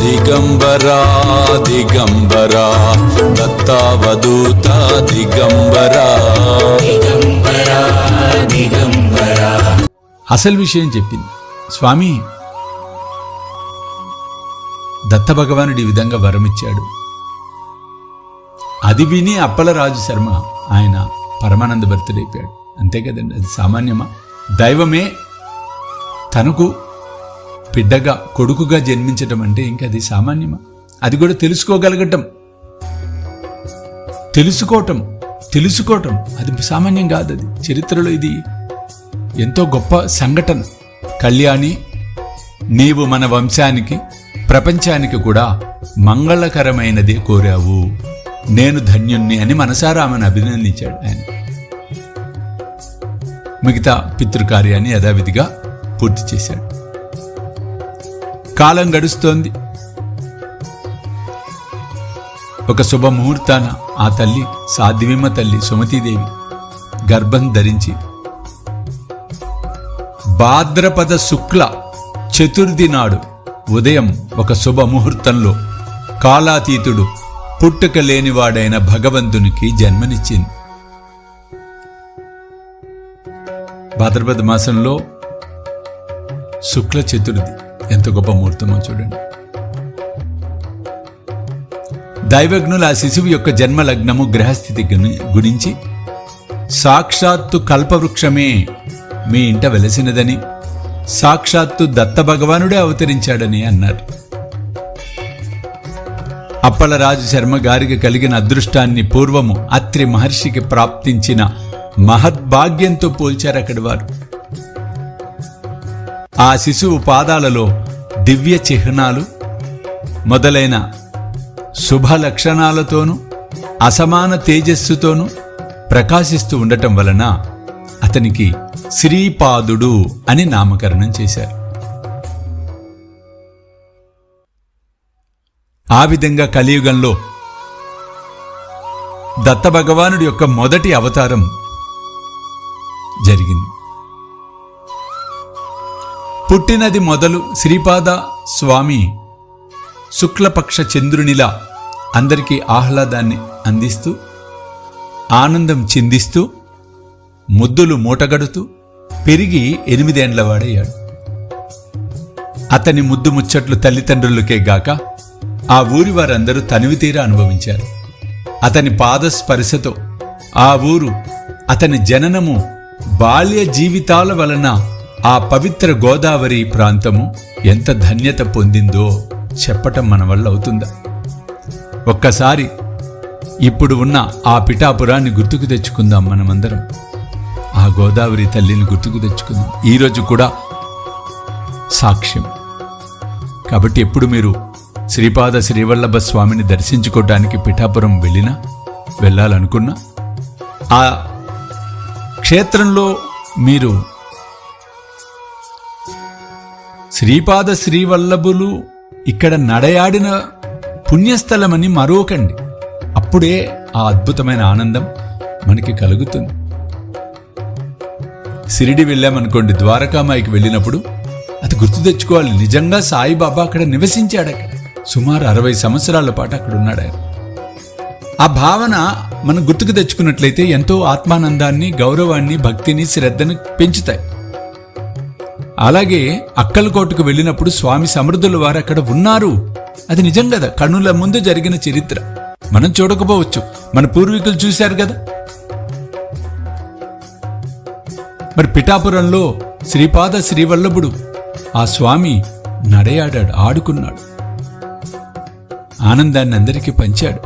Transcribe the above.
దిగంబరా దిగంబరా దత్తావధూత దిగంబరా దిగంబరా దిగంబరా. అసలు విషయం చెప్పింది. స్వామి, దత్త భగవానుడు ఈ విధంగా వరమిచ్చాడు. అది విని అప్పలరాజు శర్మ ఆయన పరమానంద భరితుడైపోయాడు. అంతే కదండి, అది సామాన్యమా? దైవమే తనకు బిడ్డగా కొడుకుగా జన్మించటం అంటే ఇంకా అది సామాన్యమా? అది కూడా తెలుసుకోగలగటం, తెలుసుకోవటం అది సామాన్యం కాదు. అది చరిత్రలో ఇది ఎంతో గొప్ప సంఘటన. కళ్యాణి, నీవు మన వంశానికి ప్రపంచానికి కూడా మంగళకరమైనది కోరావు, నేను ధన్యుణ్ణి అని మనసారా ఆమెను అభినందించాడు ఆయన. మిగతా పితృకార్యాన్ని యథావిధిగా పూర్తి చేశాడు. కాలం గడుస్తోంది. ఒక శుభముహూర్తాన ఆ తల్లి, సాధ్వీమ తల్లి సుమతీదేవి గర్భం ధరించి భాద్రపద శుక్ల చతుర్థి నాడు ఉదయం ఒక శుభముహూర్తంలో కాలాతీతుడు, పుట్టుక లేనివాడైన భగవంతునికి జన్మనిచ్చింది. భాద్రపద మాసంలో శుక్ల చతుర్థి ఎంత గొప్ప ముహూర్తమో చూడండి. దైవజ్ఞులు ఆ శిశువు యొక్క జన్మ లగ్నము గ్రహస్థితి గురించి సాక్షాత్తు కల్పవృక్షమే మీ ఇంట వెలసినదని, సాక్షాత్తు దత్త భగవానుడే అవతరించాడని అన్నారు. అప్పలరాజు శర్మ గారికి కలిగిన అదృష్టాన్ని పూర్వము అత్రి మహర్షికి ప్రాప్తించిన మహద్భాగ్యంతో పోల్చారు అక్కడి వారు. ఆ శిశువు పాదాలలో దివ్య చిహ్నాలు మొదలైన శుభ లక్షణాలతోనూ అసమాన తేజస్సుతోనూ ప్రకాశిస్తూ ఉండటం వలన అతనికి శ్రీపాదుడు అని నామకరణం చేశారు. ఆ విధంగా కలియుగంలో దత్త భగవానుడి యొక్క మొదటి అవతారం జరిగింది. పుట్టినది మొదలు శ్రీపాద స్వామి శుక్లపక్ష చంద్రునిలా అందరికీ ఆహ్లాదాన్ని అందిస్తూ, ఆనందం చిందిస్తూ, ముద్దులు మూటగడుతూ పెరిగి 8 ఏండ్లవాడయ్యాడు. అతని ముద్దు ముచ్చట్లు తల్లిదండ్రులకే గాక ఆ ఊరి వారందరూ తనివితీరా అనుభవించారు. అతని పాదస్పర్శతో ఆ ఊరు, అతని జననము, బాల్య జీవితాల వలన ఆ పవిత్ర గోదావరి ప్రాంతము ఎంత ధన్యత పొందిందో చెప్పటం మన వల్ల అవుతుందా? ఒక్కసారి ఇప్పుడు ఉన్న ఆ పిఠాపురాన్ని గుర్తుకు తెచ్చుకుందాం. మనమందరం ఆ గోదావరి తల్లిని గుర్తుకు తెచ్చుకుందాం. ఈరోజు కూడా సాక్ష్యం. కాబట్టి ఎప్పుడు మీరు శ్రీపాద శ్రీవల్లభ స్వామిని దర్శించుకోవడానికి పిఠాపురం వెళ్ళాలనుకున్నా, ఆ క్షేత్రంలో మీరు శ్రీపాద శ్రీవల్లభులు ఇక్కడ నడయాడిన పుణ్యస్థలమని మరోకండి. అప్పుడే ఆ అద్భుతమైన ఆనందం మనకి కలుగుతుంది. షిరిడి వెళ్ళామనుకోండి, ద్వారకామాయికి వెళ్ళినప్పుడు అది గుర్తు తెచ్చుకోవాలి. నిజంగా సాయిబాబా అక్కడ నివసించాడు. అక్కడ సుమారు 60 సంవత్సరాల పాటు అక్కడ ఉన్నాడు ఆయన. ఆ భావన మనం గుర్తుకు తెచ్చుకున్నట్లయితే ఎంతో ఆత్మానందాన్ని, గౌరవాన్ని, భక్తిని, శ్రద్ధను పెంచుతాయి. అలాగే అక్కలకోటకు వెళ్ళినప్పుడు స్వామి సమర్థుల వారు అక్కడ ఉన్నారు. అది నిజం కదా, కన్నుల ముందు జరిగిన చరిత్ర. మనం చూడకపోవచ్చు, మన పూర్వీకులు చూశారు కదా. మరి పిఠాపురంలో శ్రీపాద శ్రీవల్లభుడు ఆ స్వామి నడయాడాడు, ఆడుకున్నాడు, ఆనందాన్ని అందరికీ పంచాడు.